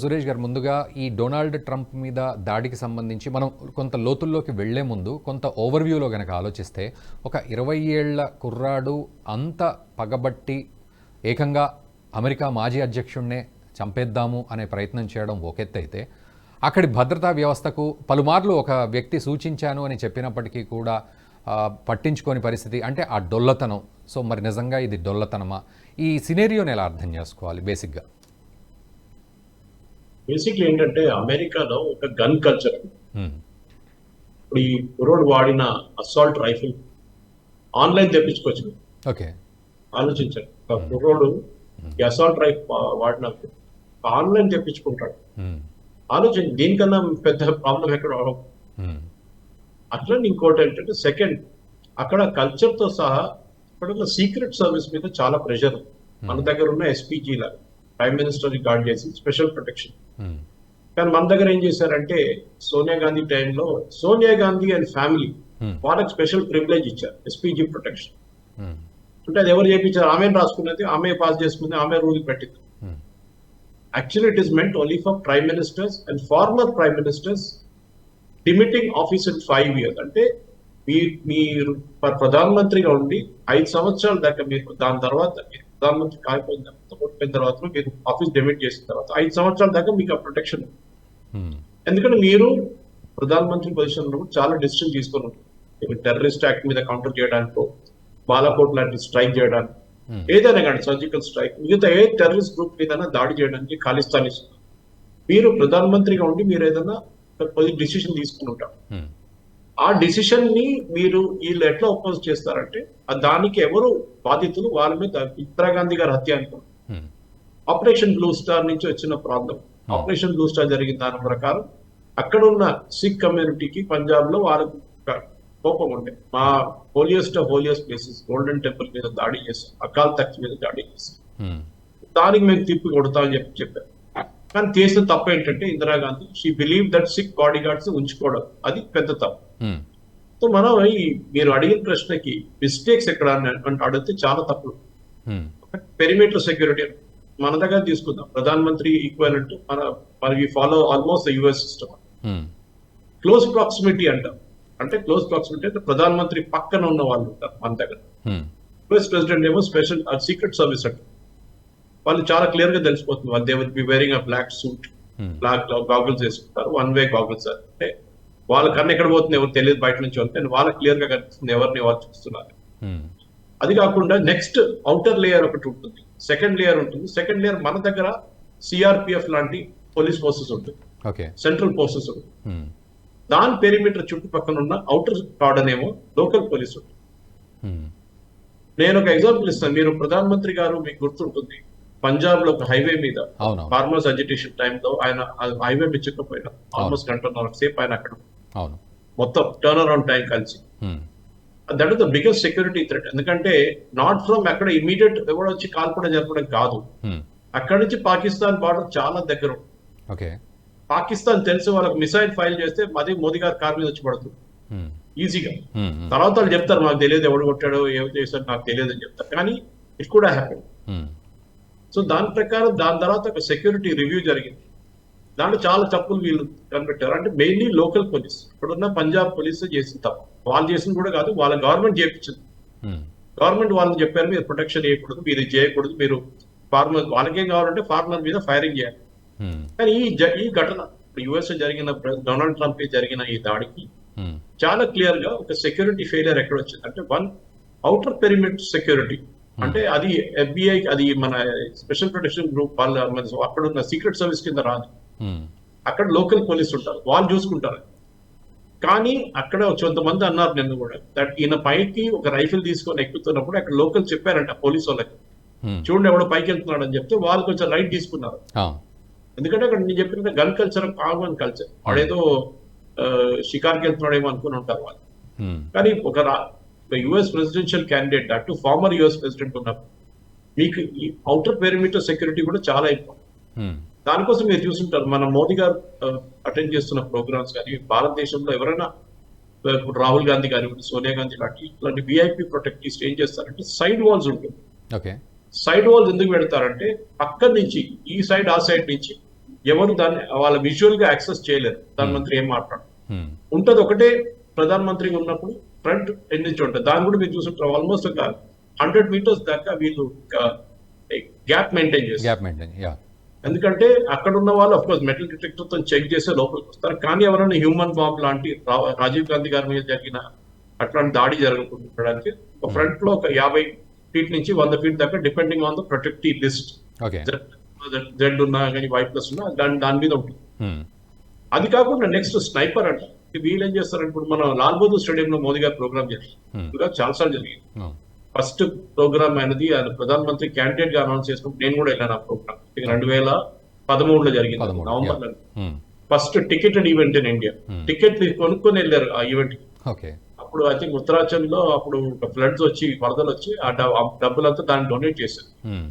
సురేష్ గారు, ముందుగా ఈ డొనాల్డ్ ట్రంప్ మీద దాడికి సంబంధించి మనం కొంత లోతుల్లోకి వెళ్లే ముందు కొంత ఓవర్వ్యూలో గనక ఆలోచిస్తే, ఒక 20 ఏళ్ల కుర్రాడు అంత పగబట్టి ఏకంగా అమెరికా మాజీ అధ్యక్షుడినే చంపేద్దాము అనే ప్రయత్నం చేయడం ఒకెత్తైతే, అక్కడి భద్రతా వ్యవస్థకు పలుమార్లు ఒక వ్యక్తి సూచించాను అని చెప్పినప్పటికీ కూడా పట్టించుకోని పరిస్థితి, అంటే ఆ డొల్లతనం. సో మరి నిజంగా ఇది డొల్లతనమా? ఈ సినేరియోని ఎలా అర్థం చేసుకోవాలి బేసిక్గా? బేసిక్లీ ఏంటంటే అమెరికాలో ఒక గన్ కల్చర్. ఇప్పుడు ఈ కుర్రోడు వాడిన అసాల్ట్ రైఫిల్ ఆన్లైన్ తెప్పించుకోవచ్చు. ఓకే, ఆలోచించండి. ఒక కుర్రోడు ఈ అసాల్ట్ రైఫిల్ వాడిన ఆన్లైన్ తెప్పించుకుంటాడు. ఆలోచించి దీనికన్నా పెద్ద ప్రాబ్లం ఎక్కడ. అట్లా ఇంకోటి ఏంటంటే సెకండ్, అక్కడ కల్చర్ తో సహా ఇక్కడ సీక్రెట్ సర్వీస్ మీద చాలా ప్రెషర్. మన దగ్గర ఉన్న ఎస్పీజీ లాగా ప్రైమ్ మినిస్టర్ గార్డ్ చేసి స్పెషల్ ప్రొటెక్షన్. కానీ మన దగ్గర ఏం చేశారంటే సోనియా గాంధీ టైంలో సోనియా గాంధీ అండ్ ఫ్యామిలీ వాళ్ళకి స్పెషల్ ప్రివిలేజ్ ఇచ్చారు, ఎస్పీజీ ప్రొటెక్షన్. అంటే అది ఎవరు చేయించారు? ఆమె రాసుకున్నది, ఆమె పాస్ చేసుకుంది, ఆమె రూల్ పెట్టింది. Actually it is meant only for prime ministers and former prime ministers demitting office in 5 years. అంటే మీరు ప్రధానమంత్రిగా ఉండి 5 సంవత్సరాల దాకా మీరు, దాని తర్వాత ప్రధానమంత్రి కాకపోయిన తర్వాత మీరు ఆఫీస్ డిమిట్ చేసిన తర్వాత 5 సంవత్సరాల దాకా మీకు ఆ ప్రొటెక్షన్. ఎందుకంటే మీరు ప్రధానమంత్రి పొజిషన్ లో చాలా డిసిషన్ తీసుకొని ఉంటారు. టెర్రరిస్ట్ యాక్ట్ మీద కౌంటర్ చేయడానికో, బాలాకోట్ లాంటి స్ట్రైక్ చేయడానికి, ఏదైనా కానీ సర్జికల్ స్ట్రైక్, మిగతా ఏ టెర్రరిస్ట్ గ్రూప్ మీద దాడి చేయడానికి ఖాళిస్తాన్ ఇస్తున్నారు. మీరు ప్రధానమంత్రిగా ఉండి మీరు ఏదైనా డిసిషన్ తీసుకుని ఉంటారు. ఆ డిసిషన్ ని మీరు వీళ్ళు ఎట్లా అపోజ్ చేస్తారంటే దానికి ఎవరు బాధితులు, వాళ్ళ మీద ఇందిరాగాంధీ గారి హత్య అనుకో, ఆపరేషన్ బ్లూ స్టార్ నుంచి వచ్చిన ప్రాబ్లం. ఆపరేషన్ బ్లూ స్టార్ జరిగిన దాని ప్రకారం అక్కడ ఉన్న సిక్ కమ్యూనిటీకి పంజాబ్ లో వాళ్ళకు కోపం ఉండే, మా హోలియస్ట్ ప్లేసెస్ గోల్డెన్ టెంపుల్ మీద దాడి చేస్తాం, అకాల్ తఖ్త్ మీద దాడి చేస్తాం, దానికి మేము తిప్పి కొడతామని చెప్పారు. కానీ చేసిన తప్పు ఏంటంటే Indira Gandhi she believe that sick body guards ఉంచుకోవడం, అది పెద్ద తప్పు. సో మనం మీరు అడిగిన ప్రశ్నకి మిస్టేక్స్ ఎక్కడ అడిగితే చాలా తప్పు. పెరిమీటర్ సెక్యూరిటీ మన దగ్గర తీసుకుందాం, ప్రధానమంత్రి ఈక్వలెంట్ మన follow almost US system. Close proximity అంటాం. అంటే క్లోజ్ ప్రాక్సిమిటీ అంటే ప్రధానమంత్రి పక్కన ఉన్న వాళ్ళు ఉంటారు మన దగ్గర. యుఎస్ ప్రెసిడెంట్ ఏమో స్పెషల్ సీక్రెట్ సర్వీస్ అంటారు. వాళ్ళు చాలా క్లియర్ గా తెలిసిపోతుంది. వాళ్ళు they will be wearing a black suit, black goggles వేసుకుంటారు, 1-way గాగుల్స్. అంటే వాళ్ళ కన్నా ఎక్కడ పోతుంది ఎవరు తెలియదు బయట నుంచి వెళ్తే, వాళ్ళకి క్లియర్ గా కనిపిస్తుంది ఎవరిని వాళ్ళు చూస్తున్నారు. అది కాకుండా నెక్స్ట్ అవుటర్ లేయర్ ఒకటి ఉంటుంది, సెకండ్ లేయర్ ఉంటుంది. సెకండ్ లేయర్ మన దగ్గర సిఆర్పిఎఫ్ లాంటి పోలీస్ ఫోర్సెస్ ఉంటుంది, సెంట్రల్ ఫోర్సెస్ ఉంటుంది. దాని పెరిమీటర్ చుట్టుపక్కల ఉన్న అవుటర్ కార్డన్ ఏమో లోకల్ పోలీస్ ఉంటుంది. నేను ఒక ఎగ్జాంపుల్ ఇస్తాను. మీరు ప్రధానమంత్రి గారు మీకు గుర్తుంటుంది, పంజాబ్ లో ఒక హైవే మీద ఫార్మర్స్ అజిటేషన్ టైంలో ఆయన హైవే మీద చిక్కపోయినా ఆల్మోస్ట్ 1.5 గంటల సేపు ఆయన అక్కడ మొత్తం టర్న్ అరౌండ్ టైం కలిసి. That is the biggest security threat. ఎందుకంటే నాట్ ఫ్రమ్ అక్కడ ఇమీడియట్ ఎవరు వచ్చి కాల్పడ జరపడం కాదు, అక్కడి నుంచి పాకిస్తాన్ బార్డర్ చాలా దగ్గర. పాకిస్తాన్ తెలిసి వాళ్ళకి మిసైల్ ఫైల్ చేస్తే అదే మోదీ గారి కార్ మీద వచ్చి పడుతుంది ఈజీగా. తర్వాత వాళ్ళు చెప్తారు మాకు తెలియదు ఎవడు కొట్టాడో ఏం చేశాడు నాకు తెలియదు అని చెప్తారు, కానీ ఇట్ కూడా హ్యాపెన్. సో దాని ప్రకారం దాని తర్వాత ఒక సెక్యూరిటీ రివ్యూ జరిగింది. దాంట్లో చాలా తప్పులు వీళ్ళు కనిపెట్టారు. అంటే మెయిన్లీ లోకల్ పోలీస్, ఇప్పుడున్న పంజాబ్ పోలీస్ చేసిన తప్పు. వాళ్ళు చేసింది కూడా కాదు, వాళ్ళ గవర్నమెంట్ చేయించింది. గవర్నమెంట్ వాళ్ళని చెప్పారు మీరు ప్రొటెక్షన్ చేయకూడదు, మీరు ఇది చేయకూడదు, మీరు ఫార్మర్ వాళ్ళకేం కావాలంటే ఫార్మర్ మీద ఫైరింగ్ చేయాలి. కానీ ఈ ఘటన యుఎస్ జరిగిన డొనాల్డ్ ట్రంప్ జరిగిన ఈ దాడికి చాలా క్లియర్ గా ఒక సెక్యూరిటీ ఫెయిలియర్ ఎక్కడ వచ్చింది అంటే, వన్ అవుటర్ పెరిమీటర్ సెక్యూరిటీ. అంటే అది FBI, అది మన స్పెషల్ ప్రొటెక్షన్ గ్రూప్ వాళ్ళ అక్కడ ఉన్న సీక్రెట్ సర్వీస్ కింద రాదు. అక్కడ లోకల్ పోలీస్ ఉంటారు, వాళ్ళు చూసుకుంటారు. కానీ అక్కడ కొంతమంది అన్నారు నిన్న కూడా, దట్ ఈయన పైకి ఒక రైఫిల్ తీసుకొని ఎక్కుతున్నప్పుడు అక్కడ లోకల్ చెప్పారంట పోలీసు వాళ్ళకి, చూడండి ఎవడో పైకి వెళ్తున్నాడు అని చెప్తే వాళ్ళు కొంచెం రైట్ తీసుకున్నారు. ఎందుకంటే అక్కడ నేను చెప్పిన గన్ కల్చర్ కామన్ కల్చర్, వాడేదో షికార్కి వెళ్తున్నాడేమో అనుకుని ఉంటారు వాళ్ళు. కానీ ఒక యుఎస్ ప్రెసిడెన్షియల్ క్యాండిడేట్, అటు ఫార్మర్ యుఎస్ ప్రెసిడెంట్ ఉన్నప్పుడు మీకు ఈ అవుటర్ పెరిమీటర్ సెక్యూరిటీ కూడా చాలా ఇంపార్టెంట్. దానికోసం మీరు చూస్తుంటారు మన మోదీ గారు అటెండ్ చేస్తున్న ప్రోగ్రామ్స్ కానీ, భారతదేశంలో ఎవరైనా ఇప్పుడు రాహుల్ గాంధీ కానీ సోనియా గాంధీ ఇలాంటి విఐపి ప్రొటెక్టీస్ ఏం చేస్తారంటే సైడ్ వాల్స్ ఉంటుంది. సైడ్ వాల్స్ ఎందుకు పెడతారంటే పక్క నుంచి ఈ సైడ్ ఆ సైడ్ నుంచి ఎవరు దాన్ని వాళ్ళ విజువల్ గా యాక్సెస్ చేయలేరు. ప్రధానమంత్రి ఏం మాట్లాడు Hmm. ఉంటది ఒకటే. ప్రధానమంత్రి ఉన్నప్పుడు ఫ్రంట్ ఎండ్ నుంచి ఉంటుంది. దాని కూడా మీరు చూసుకుంటారు ఆల్మోస్ట్ ఒక 100 meters దాకా వీళ్ళు గ్యాప్ మెయింటైన్ చేస్తారు. Gap maintain, yeah. ఎందుకంటే అక్కడ ఉన్న వాళ్ళు అఫ్ కోర్స్ మెటల్ డిటెక్టర్ తో చెక్ చేస్తే లోపలికి వస్తారు. కానీ ఎవరైనా హ్యూమన్ బాంబ్ లాంటి రాజీవ్ గాంధీ గారి మీద జరిగిన అట్లాంటి దాడి జరగడానికి ఒక ఫ్రంట్ లో ఒక 50 feet నుంచి 100 feet దాకా depending on the protective list okay. Z ఉన్నా కానీ వై ప్లస్ ఉన్నా దాని మీద ఉంటుంది. Hmm. అది కాకుండా నెక్స్ట్ స్నైపర్ అంట. వీళ్ళు ఏం చేస్తారంటే ఇప్పుడు మనం లాల్ బహదూర్ స్టేడియం లో మోదీ గారు ప్రోగ్రామ్ చేస్తారు, చాలాసార్లు జరిగింది. Oh. ఫస్ట్ ప్రోగ్రామ్ అనేది ఆయన ప్రధానమంత్రి క్యాండిడేట్ గా అనౌన్స్ చేసినప్పుడు నేను కూడా వెళ్ళాను ఆ ప్రోగ్రామ్. 2013లో జరిగింది, 13, నవంబర్ లో. Hmm. First ticketed event in India. Ticket కొనుక్కొని వెళ్ళారు ఆ ఈవెంట్ కి. ఓకే. అప్పుడు ఐ థింక్ ఉత్తరాఖండ్ లో అప్పుడు ఫ్లడ్స్ వచ్చి వరదలు వచ్చి ఆ డబ్బులంతా దాన్ని డొనేట్ చేశారు Hmm.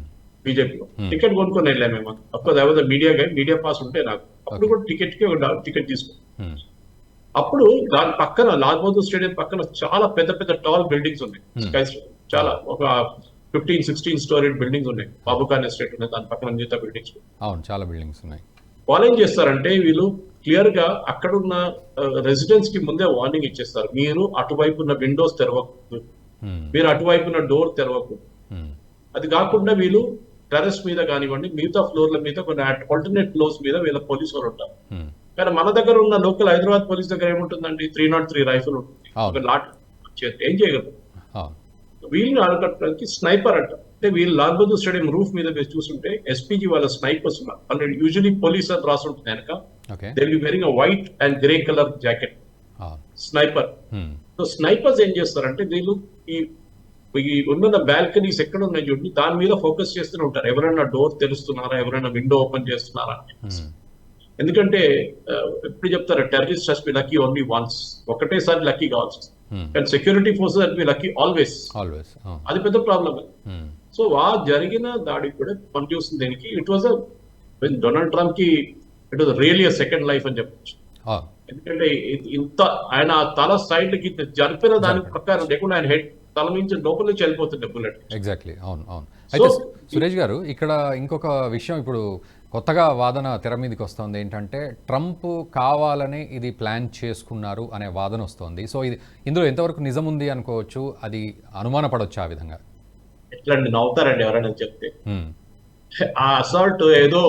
బీజేపీలో. టికెట్ కొనుక్కొని వెళ్ళాం మేము. అప్పుడు అదే మీడియా గైడ్, మీడియా పాస్ ఉంటే నాకు అప్పుడు కూడా టికెట్ కి ఒక టికెట్ తీసుకున్నాం. Hmm. అప్పుడు దాని పక్కన లాల్ బహదూర్ స్టేడియం పక్కన చాలా పెద్ద పెద్ద టాల్ బిల్డింగ్స్ ఉన్నాయి. చాలా ఒక 15-16 స్టోరీడ్ బిల్డింగ్స్ ఉన్నాయి. బాబుఖాన్ ఎస్టేట్ ఉన్నాయి, దాని పక్కన మిగతా బిల్డింగ్స్. అవును, చాలా బిల్డింగ్స్ ఉన్నాయి. వాళ్ళు ఏం చేస్తారంటే వీళ్ళు క్లియర్ గా అక్కడున్న రెసిడెంట్స్ కి ముందే వార్నింగ్ ఇచ్చేస్తారు, మీరు అటువైపు ఉన్న విండోస్ తెరవకూడదు, మీరు అటువైపు ఉన్న డోర్ తెరవకూడదు. అది కాకుండా వీళ్ళు టెర్రస్ మీద కానివ్వండి, మిగతా ఫ్లోర్ల మీద కొన్ని ఆల్టర్నేట్ ఫ్లోర్స్ మీద వీళ్ళ పోలీసు వాళ్ళు ఉంటారు. కానీ మన దగ్గర ఉన్న లోకల్ హైదరాబాద్ పోలీస్ దగ్గర ఏముంటుందండి, 303 రైఫిల్ ఉంటుంది, ఒక లాట్ ఏం చేయగలరు. వీళ్ళని అడగడానికి స్నైపర్ అంట. అంటే వీళ్ళు లాల్ బహదూర్ స్టేడియం రూఫ్ మీద వేసి చూస్తుంటే ఎస్పీజీ వాళ్ళ స్నైపర్స్ ఉన్నారు. అంటే యూజువలీ పోలీస్ అని రాసి ఉంటుంది వెనక. They will be wearing white and grey colour jacket, sniper. So snipers ఏం చేస్తారంటే వీళ్ళు ఈ ఉన్న బాల్కనీస్ ఎక్కడ ఉన్నాయి చూడండి, దాని మీద ఫోకస్ చేస్తూనే ఉంటారు. ఎవరైనా డోర్ తెరుస్తున్నారా, ఎవరైనా విండో ఓపెన్ చేస్తున్నారా. ఎందుకంటే ఎప్పుడు చెప్తారు, terrorist has B lucky only once, ఒకటేసారి లక్కీ కావాల్సి వస్తుంది. కానీ security forces has B lucky always. అది పెద్ద ప్రాబ్లం. సో జరిగిన దాడికి కూడా పనిచేస్తుంది దీనికి. ఇట్ వాజ్ డొనాల్డ్ ట్రంప్ కి it was really second life అని చెప్పచ్చు. ఎందుకంటే ఇంత ఆయన తల సైడ్ కి జరిపిన దాని ప్రకారం లేకుండా ఆయన హెడ్ తల నుంచి లోపల నుంచి వెళ్ళిపోతుంది బుల్లెట్. ఎగ్జాక్ట్లీ, అవును అవును. అయితే సురేష్ గారు, ఇక్కడ ఇంకొక విషయం ఇప్పుడు కొత్తగా వాదన తెర మీదకి వస్తుంది. ఏంటంటే ట్రంప్ కావాలని ఇది ప్లాన్ చేసుకున్నారు అనే వాదన వస్తుంది. సో ఇందులో ఎంతవరకు నిజం ఉంది అనుకోవచ్చు, అది అనుమానపడవచ్చు ఆ విధంగా? ఎట్లండి, నవ్వుతారండి ఎవరైనా చెప్తే. ఆ అసాల్ట్ ఏదో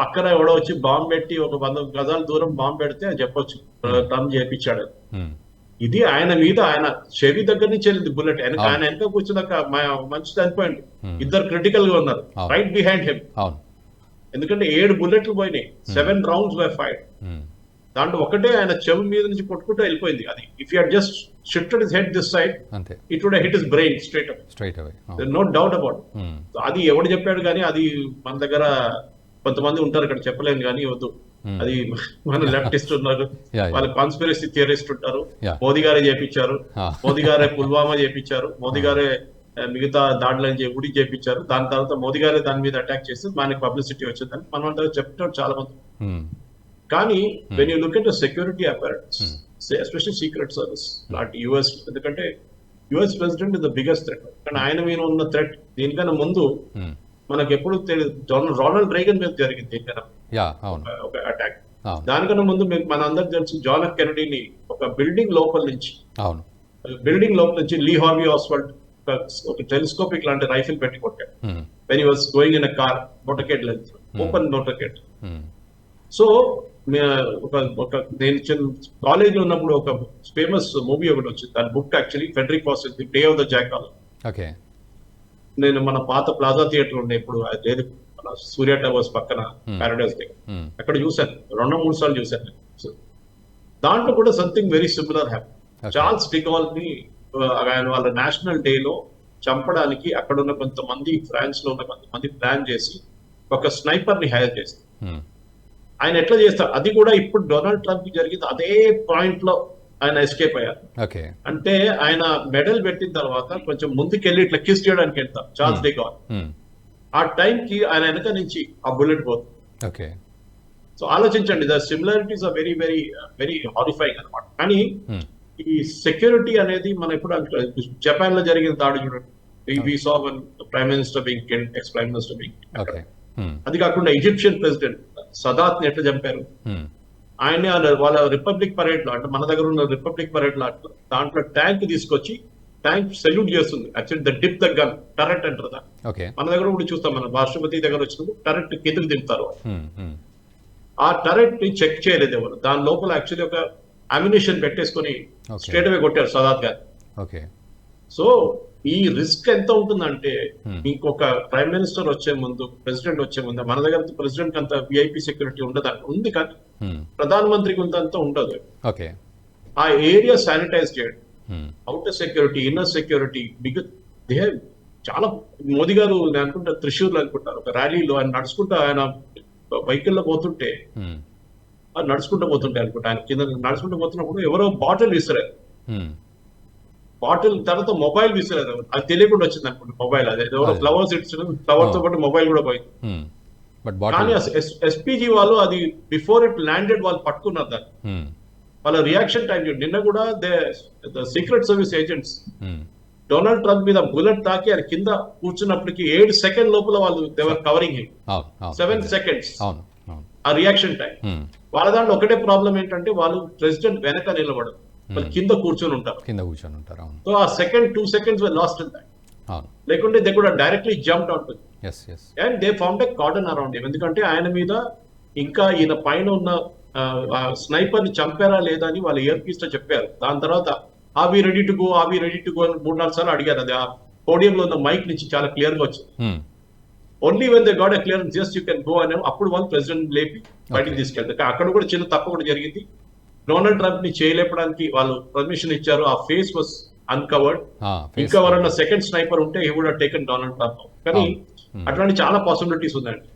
పక్కన ఎవడో వచ్చి బాంబు పెట్టి ఒక 100 గజాల దూరం బాంబు పెడితే అది చెప్పొచ్చు ట్రంప్ చేయించాడు. ఇది ఆయన మీద, ఆయన చెవి దగ్గర నుంచి వెళ్ళింది బుల్లెట్. ఆయన వెనక కూర్చున్నాక మంచి చనిపోయింది. ఇద్దరు క్రిటికల్ గా ఉన్నారు రైట్ బిహైండ్ హిమ్. ఎందుకంటే 7 బుల్లెట్లు పోయినాయి, 7 rounds were fired. దాంట్లో ఒకటే ఆయన చెవి మీద నుంచి కొట్టుకుంటూ వెళ్ళిపోయింది. అది if you just shifted his head this side, it would hit his brain straight away. No doubt about. అది ఎవడు చెప్పాడు కానీ, అది మన దగ్గర కొంతమంది ఉంటారు ఇక్కడ, చెప్పలేము కానీ వద్దు. అది మన లెఫ్టిస్ట్ ఉన్నారు, వాళ్ళ కాన్స్పిరసీ థియరిస్ట్ ఉంటారు. మోదీ గారే చేపించారు, మోదీ గారే పుల్వామా చేపించారు, మోదీ గారే మిగతా దాడులని ఉడి చేపించారు. దాని తర్వాత మోదీ గారే దాని మీద అటాక్ చేసి మనకి పబ్లిసిటీ వచ్చిందని మనం అంతా చెప్తారు చాలా మంది. కానీ when you look at the security apparatus, especially secret service లాంటి యుఎస్, ఎందుకంటే US president is the biggest threat. కానీ ఆయన మీద ఉన్న థ్రెట్ దీనికన్నా ముందు మనకు ఎప్పుడు రొనాల్డ్ రేగన్ మీద జరిగింది దీనికన్నా ఒక అటాక్. దానికన్నా ముందు మన అందరికి తెలుసు, జాన్ ఎఫ్ కెనడీని ఒక బిల్డింగ్ లోపల నుంచి లీ హార్వీ ఆస్వాల్డ్ ఒక టెలిస్కోపిక్ లాంటి రైఫిల్ పెట్టి కొట్టాడు. When he was going in a car, motorcade lens, open motorcade. So నేను కాలేజ్ లో ఉన్నప్పుడు ఒక ఫేమస్ మూవీ ఒకటి వచ్చింది, దాని book actually Frederick was the day of the jackal. నేను మన పాత ప్లాజా థియేటర్ ఉండే, ఇప్పుడు లేదు, మన సూర్య టవర్స్ పక్కన పారడైస్ దగ్గర, అక్కడ చూశాను 2-3 సార్లు చూశాను. దాంట్లో కూడా something very similar happy. Charles de Gaulle ని ఆయన వాళ్ళ నేషనల్ డే లో చంపడానికి అక్కడ ఉన్న కొంతమంది, ఫ్రాన్స్ లో ఉన్న కొంతమంది ప్లాన్ చేసి ఒక స్నైపర్ ని హైర్ చేస్తారు. ఆయన ఎట్లా చేస్తారు, అది కూడా ఇప్పుడు డొనాల్డ్ ట్రంప్ కి జరిగింది అదే పాయింట్ లో ఆయన ఎస్కేప్ అయ్యారు. అంటే ఆయన మెడల్ పెట్టిన తర్వాత కొంచెం ముందుకెళ్ళి ఇట్లా కిస్ చేయడానికి వెళ్తారు చార్ల్స్ డిగాల్. ఆ టైం కి ఆయన వెనక నుంచి ఆ బుల్లెట్ పోతుంది. సో ఆలోచించండి, the similarities are very very very horrifying అనమాట. కానీ ఈ సెక్యూరిటీ అనేది మనం ఎప్పుడు జపాన్ లో జరిగిన దాడి చూడండి, prime minister being killed, X prime minister being. అది కాకుండా ఈజిప్షియన్ ప్రెసిడెంట్ సదాత్ ని ఎట్లా చంపారు, ఆయన్ని వాళ్ళ రిపబ్లిక్ పరేడ్ లో అంటే మన దగ్గర ఉన్న రిపబ్లిక్ పరేడ్ లో దాంట్లో ట్యాంక్ తీసుకొచ్చి ట్యాంక్ సెల్యూట్ చేస్తుంది. Actually the dip the gun turret అంటారు దాన్ని. మన దగ్గర కూడా చూస్తాం, మనం రాష్ట్రపతి దగ్గర వచ్చినప్పుడు టరెట్ కిందకు దింపుతారు. ఆ టరెట్ ని చెక్ చేయలేదు ఎవరు, దాని లోపల యాక్చువల్లీ ఒక అమ్యునిషన్ పెట్టేసుకొని స్ట్రేట్ అవే కొట్టారు సదాత్ గారు. సో ఈ రిస్క్ ఎంత ఉంటుందంటే మీకు ఒక ప్రైమ్ మినిస్టర్ వచ్చే ముందు, ప్రెసిడెంట్ వచ్చే ముందు, మన దగ్గర ప్రెసిడెంట్ అంత విఐపి సెక్యూరిటీ ఉండదు, ఉంది కానీ ప్రధాన మంత్రికి అంత ఉండదు. ఆ ఏరియా శానిటైజ్ చేయడం, అవుటర్ సెక్యూరిటీ, ఇన్నర్ సెక్యూరిటీ, చాలా మోదీ గారు నేను అనుకుంటా త్రిశూర్లో అనుకుంటారు ఒక ర్యాలీలో ఆయన నడుచుకుంటా, ఆయన వెహికల్లో పోతుంటే నడుచుకుంటూ పోతుంటే అనుకుంటా, ఆయన కింద నడుచుకుంటూ పోతున్నప్పుడు ఎవరో బాటిల్ విసిరారు. బాటిల్ తర్వాత మొబైల్ విసిరారు, అది తెలియకుండా వచ్చింది అనుకుంటా మొబైల్. అదే ఎవరో ఫ్లవర్స్ ఇచ్చిన ఫ్లవర్ తో పాటు మొబైల్ కూడా పోయింది. కానీ ఎస్పీజీ వాళ్ళు అది బిఫోర్ ఇట్ ల్యాండెడ్ వాళ్ళు పట్టుకున్నారు దాన్ని. వాళ్ళ రియాక్షన్ టైం నిన్న కూడా secret service agents Donald Trump మీద బుల్లెట్ తాకి ఆయన కింద కూర్చున్నప్పటికీ 7 సెకండ్ లోపల వాళ్ళు దేవర్ కవరింగ్ హిమ్. 7 సెకండ్స్ ఆ రియాక్షన్ టైం. వాళ్ళ దాంట్లో ఒకటే ప్రాబ్లం ఏంటంటే వాళ్ళు ప్రెసిడెంట్ వెనక నిలబడరు, వాళ్ళు కింద కూర్చొని ఉంటారు. సో ఆ second 2 seconds were lost in that. లేకుంటే దే కూడా directly jumped out and they found a cordon around him. ఎందుకంటే ఆయన మీద ఇంకా ఈయన పైన ఉన్న స్నైపర్ ని చంపారా లేదా అని వాళ్ళు ఇయర్ పీస్ లో చెప్పారు. దాని తర్వాత ఆవి రెడీ టు గో అని 3-4 సార్లు అడిగారు. అది ఆ పోడియం లో ఉన్న మైక్ నుంచి చాలా క్లియర్ గా వచ్చింది. Only when they got a clearance just you can go అని అప్పుడు వాళ్ళు ప్రెసిడెంట్ లేపి బయటికి తీసుకెళ్తారు. అక్కడ కూడా చిన్న తప్పు కూడా జరిగింది. డొనాల్డ్ ట్రంప్ ని చేయలేపడానికి వాళ్ళు పర్మిషన్ ఇచ్చారు. ఆ ఫేస్ వాస్ అన్కవర్డ్. ఇంకా ఎవరన్నా సెకండ్ స్నైపర్ ఉంటే he would have taken Donald Trump. కానీ అట్లాంటి చాలా పాసిబిలిటీస్ ఉందండి.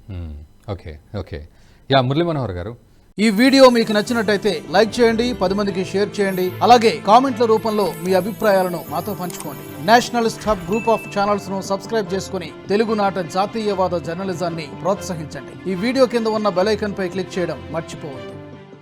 మురళీ మనోహర్ గారు, ఈ వీడియో మీకు నచ్చినట్టయితే లైక్ చేయండి, 10 మందికి షేర్ చేయండి. అలాగే కామెంట్ల రూపంలో మీ అభిప్రాయాలను మాతో పంచుకోండి. Nationalist hub group of channels ను సబ్స్క్రైబ్ చేసుకుని తెలుగునాట జాతీయవాద జర్నలిజాన్ని ప్రోత్సహించండి. ఈ వీడియో కింద ఉన్న బెల్ ఐకాన్ పై క్లిక్ చేయడం మర్చిపోవద్దు.